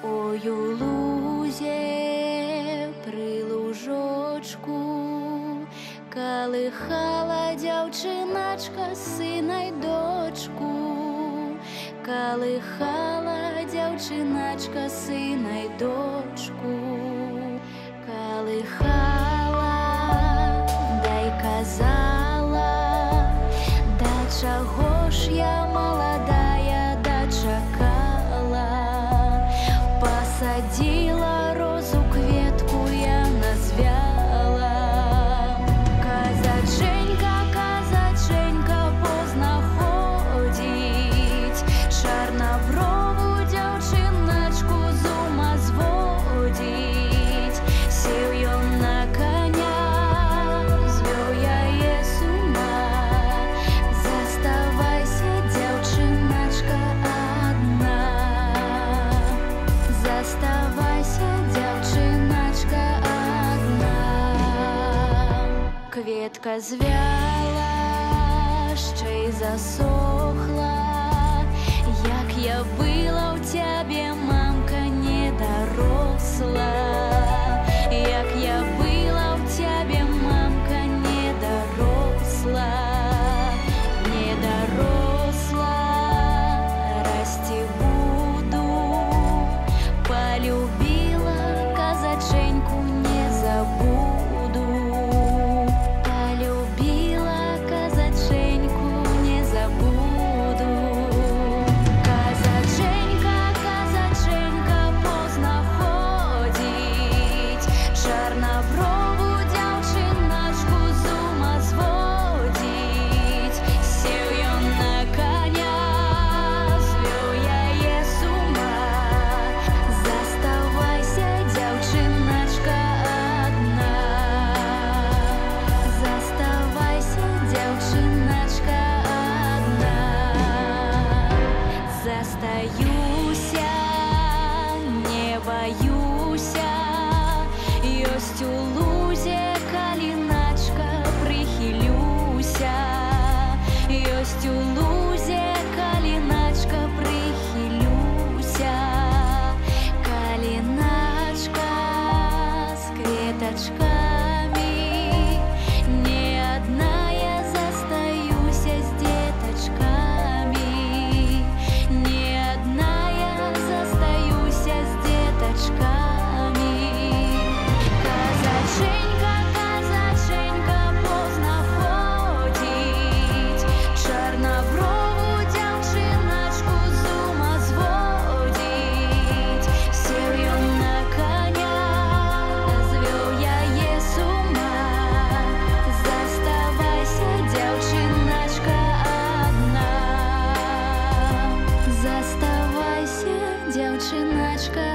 Ой, у лузе при лужочку калыхала дзяўчыначка сына й дочку, калыхала дзяўчыначка сына й дочку, калыхала, дай казала, да чаго ж я маладая дачакала, посадила розу кветку я назвяла. Казаченька, казаченька, позна ходзіць, чарнаброву дзяўчыначку з ума зводзіць. Сеў ён на коня, звёў яе з ума. Заставайся, дзяўчыначка, адна. Заставайся, дзяўчыначка, адна. Кветка звяла, ще й засохла. Як я была у цябе, мамка, не доросла. Як я была у цябе, мамка, не доросла. Не доросла, расти буду. Полюбила казаченьку, не забуду. Полюбила казаченьку, не забуду. Казаченька, казаченька, позна ходзіць, чарнаброву дзяўчыначку з ума зводзіць. Сеў ён на коня, звёў яе з ума. Заставайся, дзяўчыначка, адна. Заставайся, дзяўчыначка, адна. Застаюся, не баюся, ёсць у лузе каліначка, прыхілюся. Ёсць у лузе каліначка, прыхілюся. Каліначка з кветачкамі, не адна я застаюся з дзетачкамі. Не адна я застаюся з дзетачкамі. Казаченька, казаченька, позна ходзіць, чарнаброву дзяўчыначку з ума зводзіць. Сеў ён на коня, звёў яе з ума. Заставайся, дзяўчыначка, адна. Заставайся, дзяўчыначка,